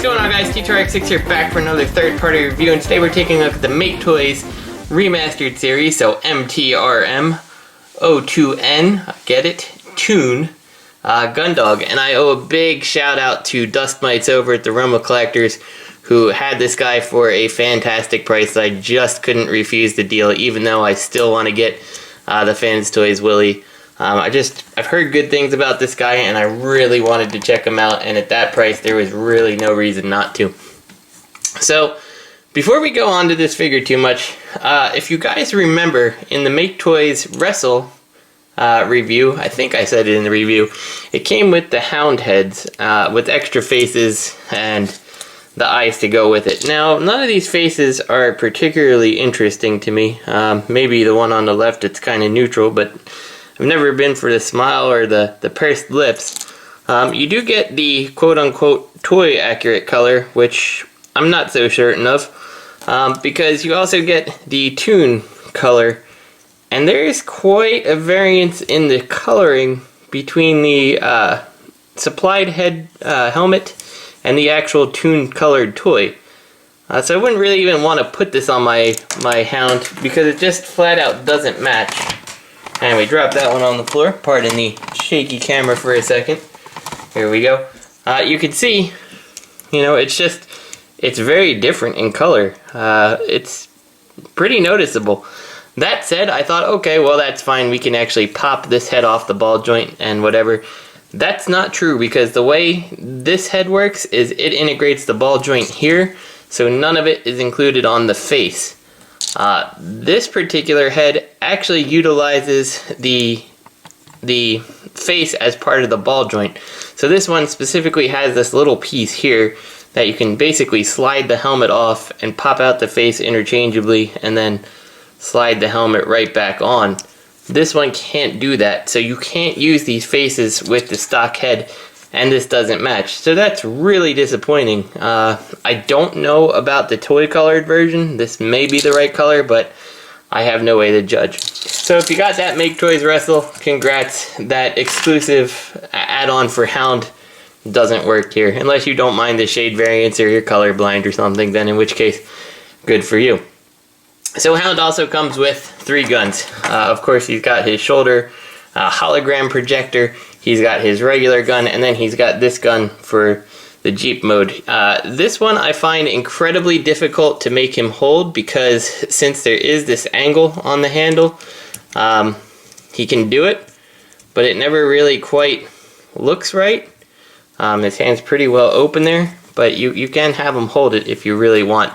What's going on, guys? T2RX6 here, back for another third-party review, and today we're taking a look at the Make Toys Remastered series, so MTRM-02N, get it? Toon, Gundog, and I owe a big shout out to Dustmightz over at the Realm of Collectors, who had this guy for a fantastic price that I just couldn't refuse the deal, even though I still want to get the Fans Toys Willy. I've heard good things about this guy, and I really wanted to check him out, and at that price there was really no reason not to. So before we go on to this figure too much, if you guys remember in the Make Toys Wrestle review, I think I said it in the review, it came with the Hound Heads with extra faces and the eyes to go with it. Now, none of these faces are particularly interesting to me. Maybe the one on the left, it's kind of neutral, but I've never been for the smile or the pursed lips. You do get the quote-unquote toy-accurate color, which I'm not so certain of, because you also get the Toon color, and there's quite a variance in the coloring between the supplied head helmet and the actual Toon colored toy. So I wouldn't really even want to put this on my Hound, because it just flat out doesn't match. And we drop that one on the floor. Pardon the shaky camera for a second. Here we go. You can see, you know, it's very different in color. It's pretty noticeable. That said, I thought, okay, well, that's fine. We can actually pop this head off the ball joint and whatever. That's not true, because the way this head works is it integrates the ball joint here, so none of it is included on the face. This particular head actually utilizes the face as part of the ball joint. So this one specifically has this little piece here that you can basically slide the helmet off and pop out the face interchangeably and then slide the helmet right back on. This one can't do that, so you can't use these faces with the stock head, and this doesn't match. So that's really disappointing. I don't know about the toy colored version. This may be the right color, but I have no way to judge. So if you got that Make Toys Wrestle, congrats. That exclusive add-on for Hound doesn't work here, unless you don't mind the shade variance or you're colorblind or something, then in which case, good for you. So Hound also comes with 3 guns. Of course, he's got his shoulder hologram projector, he's got his regular gun, and then he's got this gun for the Jeep mode. This one I find incredibly difficult to make him hold, because since there is this angle on the handle, he can do it, but it never really quite looks right. His hand's pretty well open there, but you can have him hold it if you really want.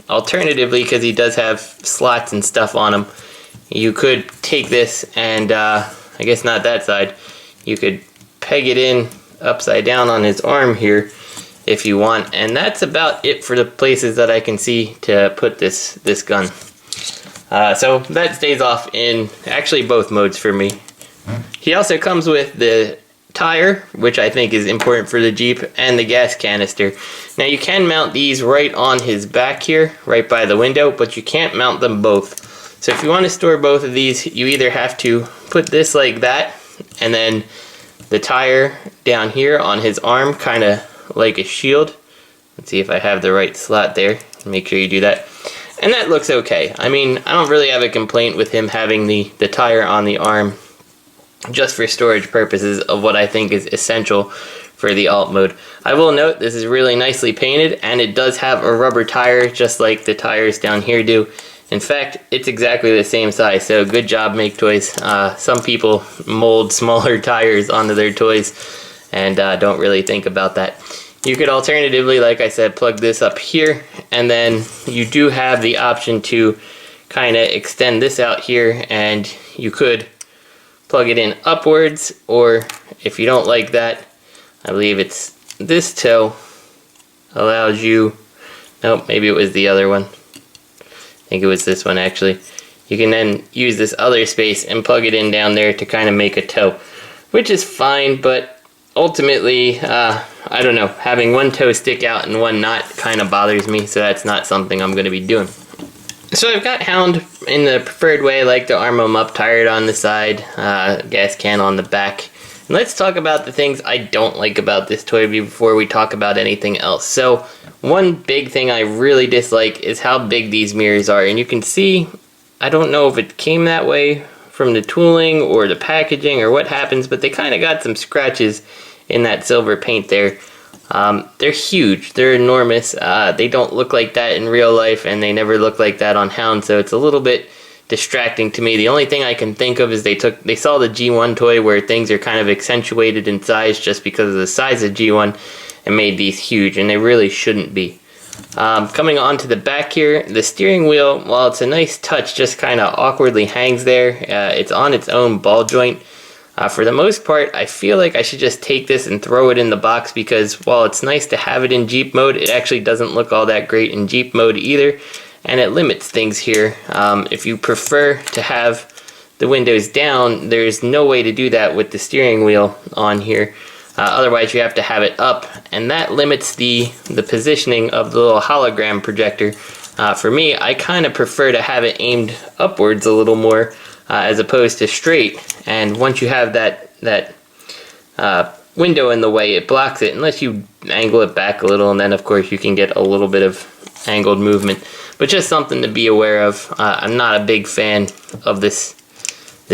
Alternatively, because he does have slots and stuff on him, you could take this and, I guess not that side, you could peg it in upside down on his arm here if you want, and that's about it for the places that I can see to put this gun. So that stays off in actually both modes for me. He also comes with the tire, which I think is important for the Jeep, and the gas canister. Now you can mount these right on his back here, right by the window, but you can't mount them both. So if you want to store both of these, you either have to put this like that, and then the tire down here on his arm, kind of like a shield. Let's see if I have the right slot there. Make sure you do that. And that looks okay. I mean, I don't really have a complaint with him having the tire on the arm, just for storage purposes of what I think is essential for the alt mode. I will note this is really nicely painted, and it does have a rubber tire just like the tires down here do. In fact, it's exactly the same size, so good job, Make Toys. Some people mold smaller tires onto their toys and don't really think about that. You could alternatively, like I said, plug this up here, and then you do have the option to kind of extend this out here, and you could plug it in upwards, or if you don't like that, I believe it's this toe allows you, nope, maybe it was the other one. I think it was this one actually. You can then use this other space and plug it in down there to kind of make a toe, which is fine, but ultimately, I don't know, having one toe stick out and one not kind of bothers me, so that's not something I'm going to be doing. So I've got Hound in the preferred way. I like to arm him up, tired on the side, gas can on the back, Let's talk about the things I don't like about this toy before we talk about anything else. So, one big thing I really dislike is how big these mirrors are. And you can see, I don't know if it came that way from the tooling or the packaging or what happens, but they kind of got some scratches in that silver paint there. They're huge, they're enormous. They don't look like that in real life, and they never look like that on Hound, so it's a little bit distracting to me. The only thing I can think of is they saw the G1 toy where things are kind of accentuated in size just because of the size of G1 and made these huge, and they really shouldn't be. Coming on to the back here, the steering wheel, while it's a nice touch, just kind of awkwardly hangs there. It's on its own ball joint. For the most part, I feel like I should just take this and throw it in the box, because while it's nice to have it in Jeep mode, it actually doesn't look all that great in Jeep mode either, and it limits things here. If you prefer to have the windows down, there's no way to do that with the steering wheel on here. Otherwise, you have to have it up, and that limits the positioning of the little hologram projector. For me, I kind of prefer to have it aimed upwards a little more, as opposed to straight. And once you have that window in the way, it blocks it, unless you angle it back a little, and then of course you can get a little bit of angled movement. But just something to be aware of. I'm not a big fan of this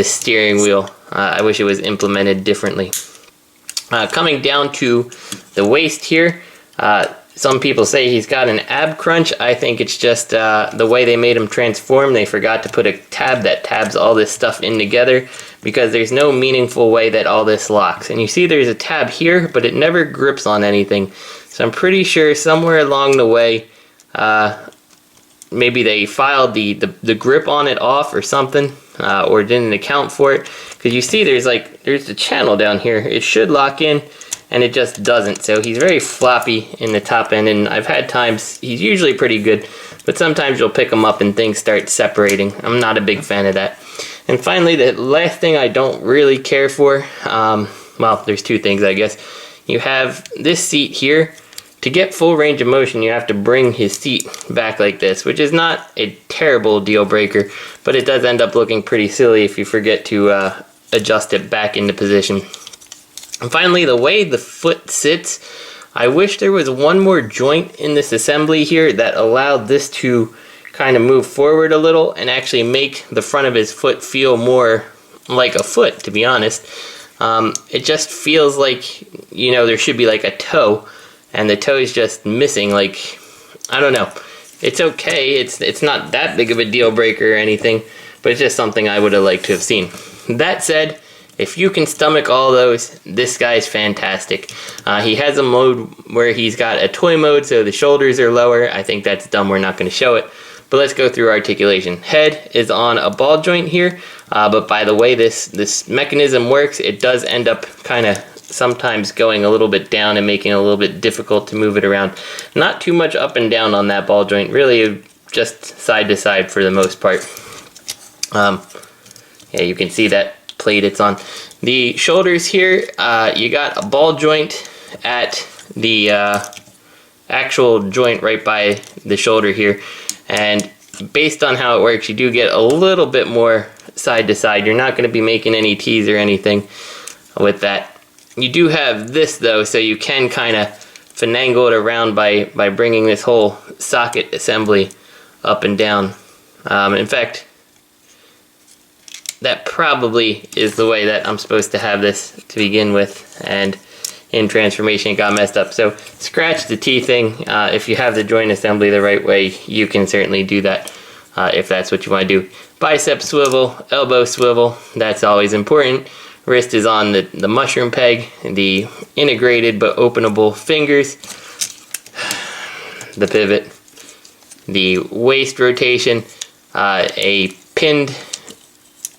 steering wheel. I wish it was implemented differently. Coming down to the waist here, some people say he's got an ab crunch. I think it's just the way they made him transform. They forgot to put a tab that tabs all this stuff in together, because there's no meaningful way that all this locks. And you see there's a tab here, but it never grips on anything. So I'm pretty sure somewhere along the way, maybe they filed the grip on it off or something, or didn't account for it. Because you see there's the channel down here. It should lock in, and it just doesn't. So he's very floppy in the top end, and I've had times, he's usually pretty good, but sometimes you'll pick him up and things start separating. I'm not a big fan of that. And finally, the last thing I don't really care for, well, there's two things, I guess. You have this seat here. To get full range of motion, you have to bring his seat back like this, which is not a terrible deal breaker, but it does end up looking pretty silly if you forget to adjust it back into position. And finally, the way the foot sits, I wish there was one more joint in this assembly here that allowed this to kind of move forward a little and actually make the front of his foot feel more like a foot, to be honest. It just feels like, you know, there should be like a toe, and the toe is just missing. Like, I don't know. It's okay. It's not that big of a deal breaker or anything, but it's just something I would have liked to have seen. That said, if you can stomach all those, this guy's fantastic. He has a mode where he's got a toy mode, so the shoulders are lower. I think that's dumb. We're not going to show it. But let's go through articulation. Head is on a ball joint here, but by the way this mechanism works, it does end up kind of sometimes going a little bit down and making it a little bit difficult to move it around. Not too much up and down on that ball joint, really just side to side for the most part. Yeah, you can see that plate it's on. The shoulders here, you got a ball joint at the actual joint right by the shoulder here, and based on how it works, you do get a little bit more side to side. You're not going to be making any T's or anything with that. You do have this though, so you can kind of finagle it around by bringing this whole socket assembly up and down. In fact, that probably is the way that I'm supposed to have this to begin with, and in transformation it got messed up. So scratch the T thing. If you have the joint assembly the right way, you can certainly do that if that's what you want to do. Bicep swivel, elbow swivel, that's always important. Wrist is on the mushroom peg, the integrated but openable fingers, the pivot, the waist rotation, a pinned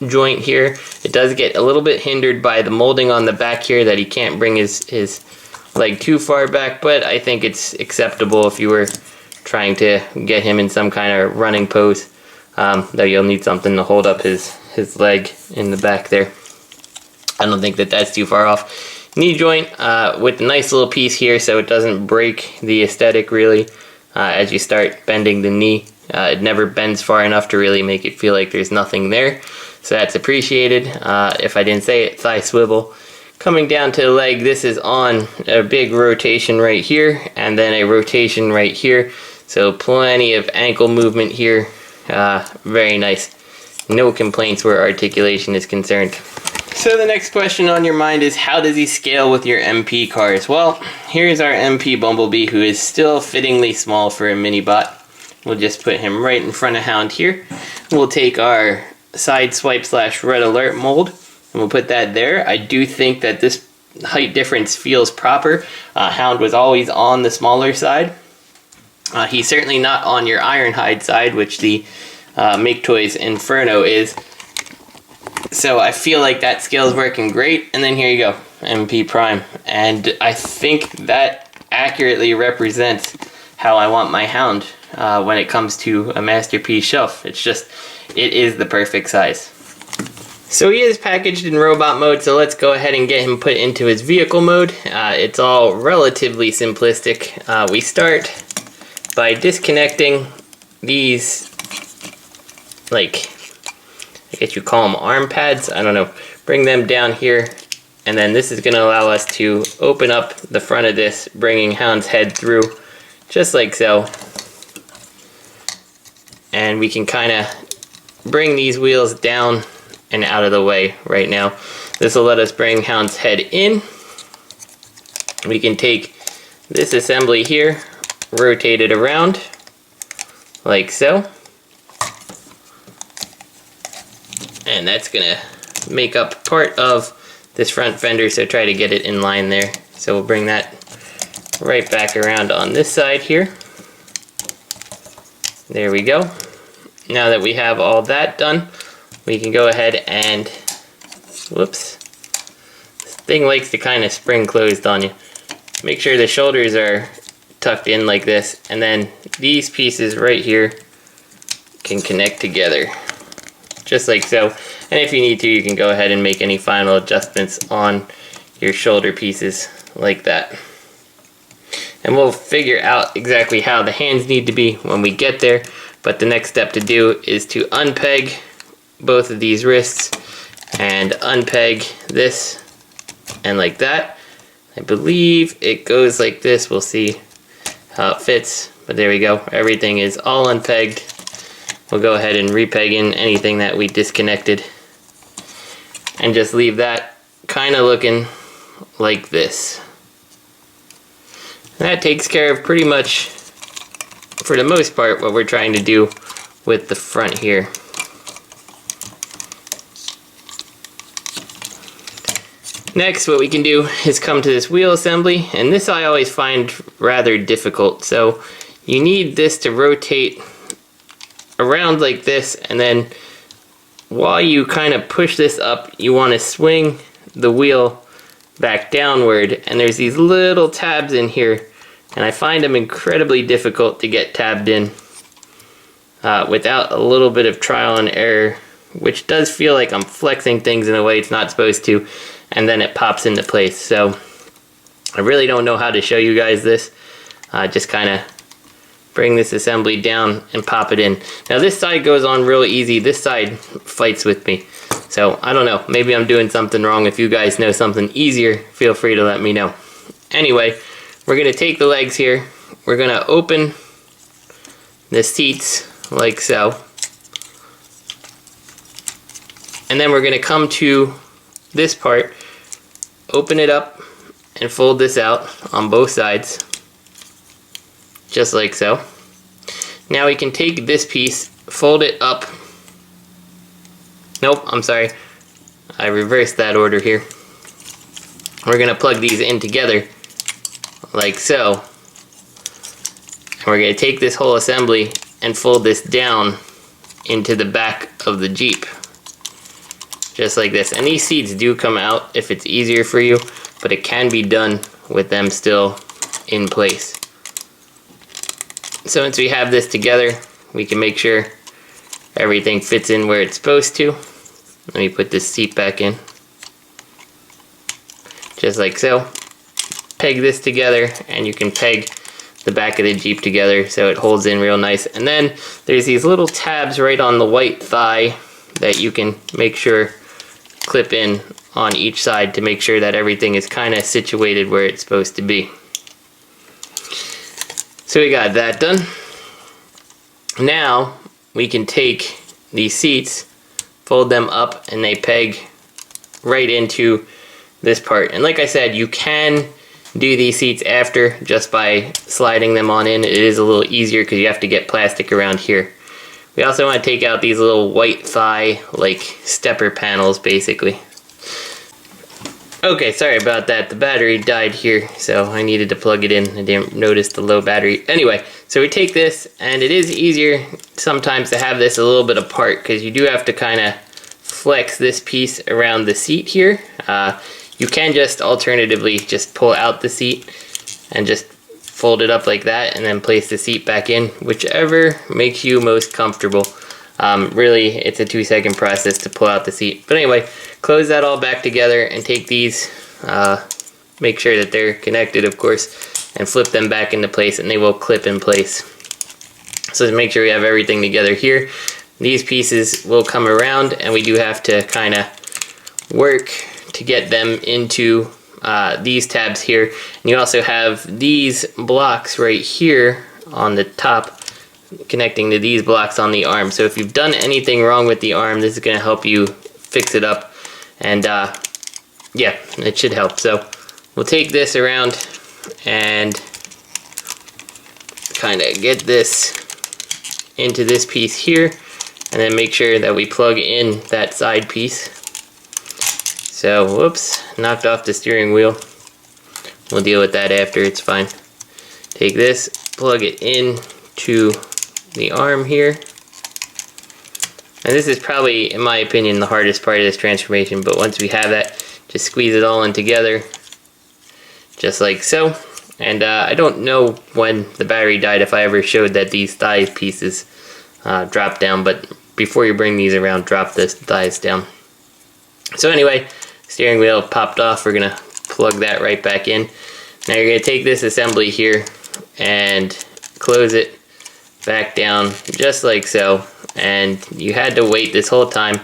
joint here. It does get a little bit hindered by the molding on the back here that he can't bring his leg too far back, but I think it's acceptable if you were trying to get him in some kind of running pose, though you'll need something to hold up his leg in the back there. I don't think that's too far off. Knee joint with a nice little piece here so it doesn't break the aesthetic really as you start bending the knee. It never bends far enough to really make it feel like there's nothing there. So that's appreciated. If I didn't say it, thigh swivel. Coming down to the leg, this is on a big rotation right here, and then a rotation right here. So plenty of ankle movement here. Very nice. No complaints where articulation is concerned. So the next question on your mind is, how does he scale with your MP cars? Well, here's our MP Bumblebee, who is still fittingly small for a mini bot. We'll just put him right in front of Hound here. We'll take our side swipe / red alert mold, and we'll put that there. I do think that this height difference feels proper. Hound was always on the smaller side. He's certainly not on your Ironhide side, which the Make Toys Inferno is. So I feel like that scale is working great. And then here you go, MP Prime. And I think that accurately represents how I want my Hound when it comes to a masterpiece shelf. It is the perfect size. So he is packaged in robot mode, so let's go ahead and get him put into his vehicle mode. It's all relatively simplistic. We start by disconnecting these, like, I guess you call them arm pads, I don't know. Bring them down here, and then this is going to allow us to open up the front of this, bringing Hound's head through, just like so. And we can kind of bring these wheels down and out of the way right now. This will let us bring Hound's head in. We can take this assembly here, rotate it around, like so. And that's gonna make up part of this front fender, so try to get it in line there. So we'll bring that right back around on this side here. There we go. Now that we have all that done, we can go ahead and, whoops, this thing likes to kind of spring closed on you. Make sure the shoulders are tucked in like this, and then these pieces right here can connect together, just like so. And if you need to, you can go ahead and make any final adjustments on your shoulder pieces like that. And we'll figure out exactly how the hands need to be when we get there, but the next step to do is to unpeg both of these wrists and unpeg this, and like that. I believe it goes like this. We'll see how it fits, but there we go. Everything is all unpegged. We'll go ahead and repeg in anything that we disconnected and just leave that kind of looking like this. And that takes care of pretty much, for the most part, what we're trying to do with the front here. Next, what we can do is come to this wheel assembly, and this I always find rather difficult. So you need this to rotate around like this, and then while you kind of push this up, you want to swing the wheel back downward, and there's these little tabs in here, and I find them incredibly difficult to get tabbed in without a little bit of trial and error, which does feel like I'm flexing things in a way it's not supposed to, and then it pops into place. So I really don't know how to show you guys this. Just kind of bring this assembly down and pop it in. Now this side goes on real easy. This side fights with me. So I don't know, maybe I'm doing something wrong. If you guys know something easier, feel free to let me know. Anyway, we're gonna take the legs here. We're gonna open the seats like so. And then we're gonna come to this part, open it up, and fold this out on both sides, just like so. Now we can take this piece, fold it up. Nope, I'm sorry. I reversed that order here. We're gonna plug these in together, like so. And we're gonna take this whole assembly and fold this down into the back of the Jeep. Just like this. And these seats do come out if it's easier for you, but it can be done with them still in place. So once we have this together, we can make sure everything fits in where it's supposed to. Let me put this seat back in. Just like so. Peg this together, and you can peg the back of the Jeep together so it holds in real nice. And then there's these little tabs right on the white thigh that you can make sure clip in on each side to make sure that everything is kind of situated where it's supposed to be. So we got that done. Now we can take these seats, fold them up, and they peg right into this part. And like I said, you can do these seats after just by sliding them on in. It is a little easier because you have to get plastic around here. We also want to take out these little white thigh like stepper panels basically. Okay, sorry about that. The battery died here, so I needed to plug it in. I didn't notice the low battery. Anyway, so we take this, and it is easier sometimes to have this a little bit apart because you do have to kind of flex this piece around the seat here. You can just alternatively just pull out the seat and just fold it up like that and then place the seat back in, whichever makes you most comfortable. Really, it's a 2-second process to pull out the seat. But anyway, close that all back together and take these, make sure that they're connected, of course, and flip them back into place, and they will clip in place. So to make sure we have everything together here, these pieces will come around, and we do have to kind of work to get them into these tabs here. And you also have these blocks right here on the top connecting to these blocks on the arm. So if you've done anything wrong with the arm, this is going to help you fix it up, and yeah, it should help. So we'll take this around and kind of get this into this piece here, and then make sure that we plug in that side piece. So whoops, knocked off the steering wheel. We'll deal with that after, it's fine. Take this, plug it in to the arm here. And this is probably, in my opinion, the hardest part of this transformation, but once we have that, just squeeze it all in together, just like so. And I don't know when the battery died if I ever showed that these thigh pieces drop down, but before you bring these around, drop the thighs down. So anyway, steering wheel popped off, we're gonna plug that right back in. Now you're gonna take this assembly here and close it back down just like so, and you had to wait this whole time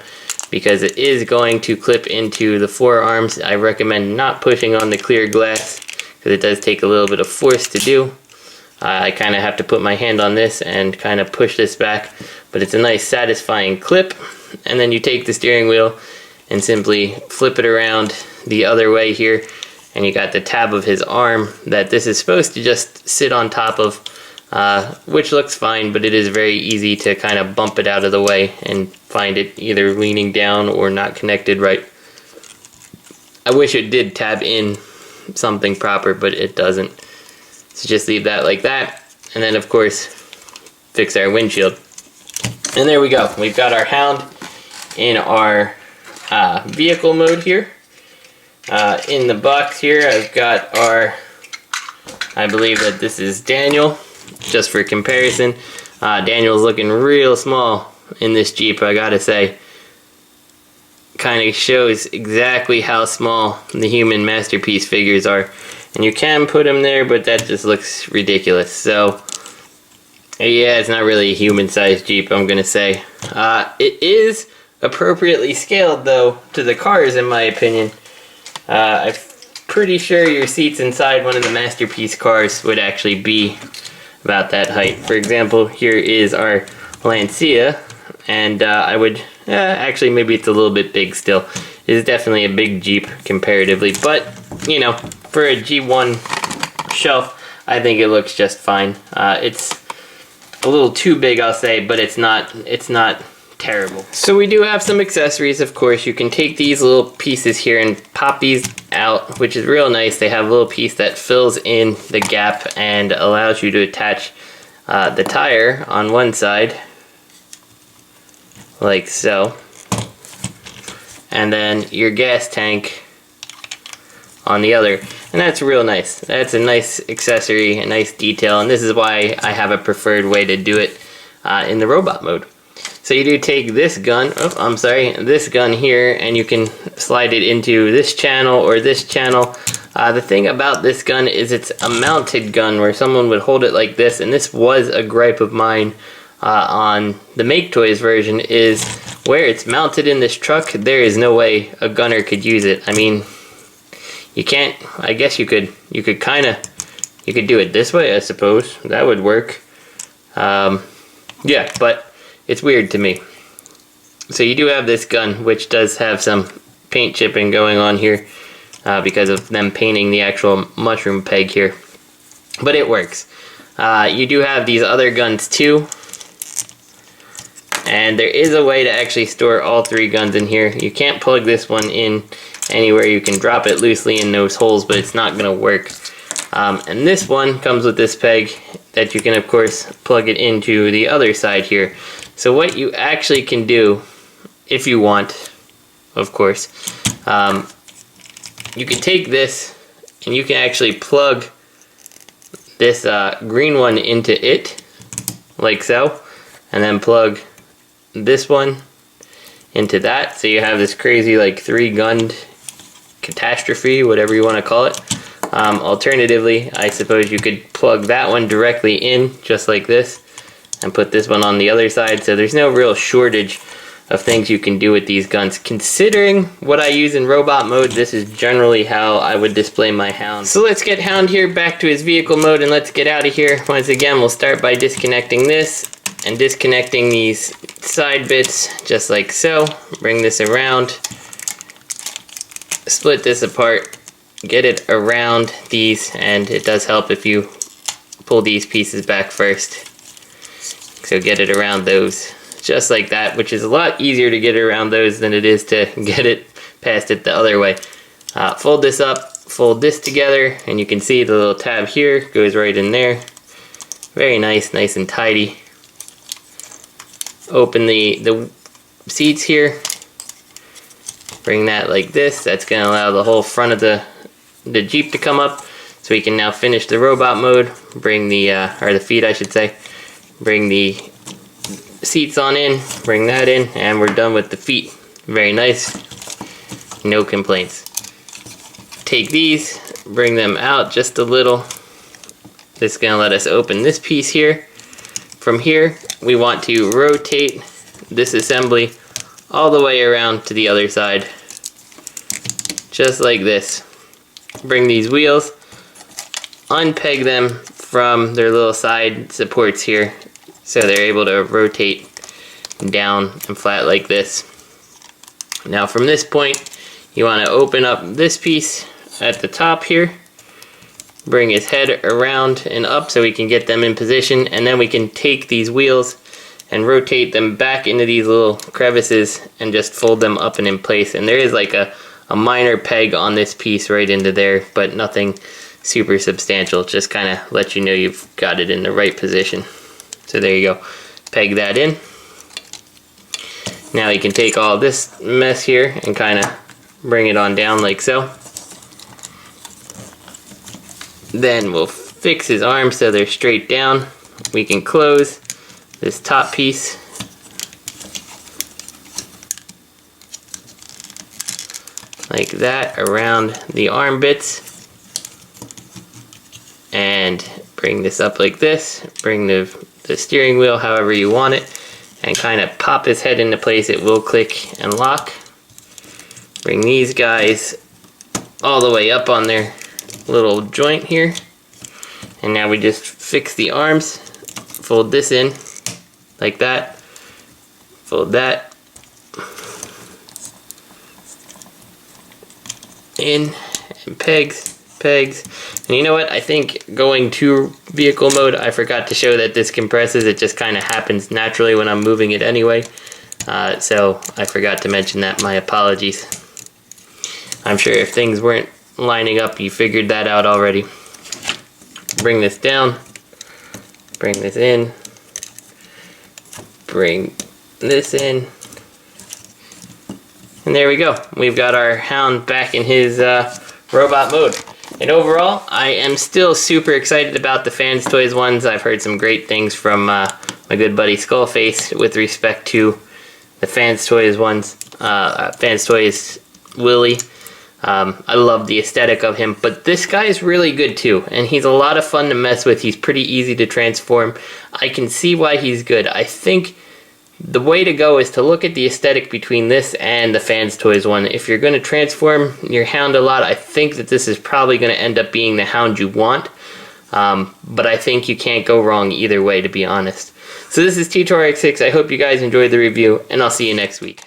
because it is going to clip into the forearms. I recommend not pushing on the clear glass because it does take a little bit of force to do. I kind of have to put my hand on this and kind of push this back, but it's a nice satisfying clip. And then you take the steering wheel and simply flip it around the other way here, and you got the tab of his arm that this is supposed to just sit on top of, which looks fine, but it is very easy to kind of bump it out of the way and find it either leaning down or not connected right. I wish it did tab in something proper, but it doesn't. So just leave that like that, and then of course fix our windshield. And there we go. We've got our Hound in our vehicle mode here. In the box here I've got our, I believe that this is Daniel, just for comparison. Daniel's looking real small in this Jeep, I gotta say. Kind of shows exactly how small the human masterpiece figures are. And you can put him there, but that just looks ridiculous. So yeah, it's not really a human-sized Jeep, I'm gonna say. It is appropriately scaled though to the cars, in my opinion. I'm pretty sure your seats inside one of the masterpiece cars would actually be about that height. For example, here is our Lancia, and I would actually, maybe it's a little bit big still. It is definitely a big Jeep comparatively, but you know, for a G1 shelf, I think it looks just fine. It's a little too big, I'll say, but it's not terrible. So we do have some accessories, of course. You can take these little pieces here and pop these out, which is real nice. They have a little piece that fills in the gap and allows you to attach the tire on one side, like so, and then your gas tank on the other. And that's real nice. That's a nice accessory, a nice detail, and this is why I have a preferred way to do it in the robot mode. So you do take this gun, this gun here, and you can slide it into this channel or this channel. The thing about this gun is it's a mounted gun where someone would hold it like this, and this was a gripe of mine on the Make Toys version, is where it's mounted in this truck, there is no way a gunner could use it. I mean, you can't, I guess you could kind of, you could do it this way, I suppose. That would work. Yeah, but it's weird to me. So you do have this gun, which does have some paint chipping going on here because of them painting the actual mushroom peg here. But it works. You do have these other guns too. And there is a way to actually store all 3 guns in here. You can't plug this one in anywhere. You can drop it loosely in those holes, but it's not going to work. And this one comes with this peg that you can, of course, plug it into the other side here. So what you actually can do, if you want, of course, you can take this and you can actually plug this green one into it, like so, and then plug this one into that. So you have this crazy like 3-gun catastrophe, whatever you want to call it. Alternatively, I suppose you could plug that one directly in, just like this, and put this one on the other side. So there's no real shortage of things you can do with these guns. Considering what I use in robot mode, this is generally how I would display my Hound. So let's get Hound here back to his vehicle mode and let's get out of here. Once again, we'll start by disconnecting this and disconnecting these side bits, just like so. Bring this around, split this apart, get it around these, and it does help if you pull these pieces back first. So get it around those, just like that, which is a lot easier to get around those than it is to get it past it the other way. Fold this up, fold this together, and you can see the little tab here goes right in there. Very nice, nice and tidy. Open the seats here, bring that like this. That's going to allow the whole front of the Jeep to come up, so we can now finish the robot mode. Bring the or the feet, I should say. Bring the seats on in, bring that in, and we're done with the feet. Very nice, no complaints. Take these, bring them out just a little. This is going to let us open this piece here. From here, we want to rotate this assembly all the way around to the other side, just like this. Bring these wheels, unpeg them from their little side supports here, so they're able to rotate down and flat like this. Now from this point, you want to open up this piece at the top here, bring his head around and up so we can get them in position, and then we can take these wheels and rotate them back into these little crevices and just fold them up and in place. And there is like a minor peg on this piece right into there, but nothing super substantial. Just kind of let you know you've got it in the right position. So there you go. Peg that in. Now you can take all this mess here and kind of bring it on down like so. Then we'll fix his arms so they're straight down. We can close this top piece. Like that around the arm bits. And bring this up like this. Bring the steering wheel however you want it. And kind of pop his head into place. It will click and lock. Bring these guys all the way up on their little joint here. And now we just fix the arms. Fold this in like that. Fold that in, and pegs. And you know what? I think going to vehicle mode, I forgot to show that this compresses. It just kind of happens naturally when I'm moving it anyway. So I forgot to mention that. My apologies. I'm sure if things weren't lining up, you figured that out already. Bring this down. Bring this in. Bring this in. And there we go. We've got our Hound back in his robot mode. And overall, I am still super excited about the Fans Toys ones. I've heard some great things from my good buddy Skullface with respect to the Fans Toys ones. Fans Toys Willie. I love the aesthetic of him, but this guy is really good too, and he's a lot of fun to mess with. He's pretty easy to transform. I can see why he's good. I think the way to go is to look at the aesthetic between this and the Fans Toys one. If you're going to transform your Hound a lot, I think that this is probably going to end up being the Hound you want. But I think you can't go wrong either way, to be honest. So this is T2RX6. I hope you guys enjoyed the review, and I'll see you next week.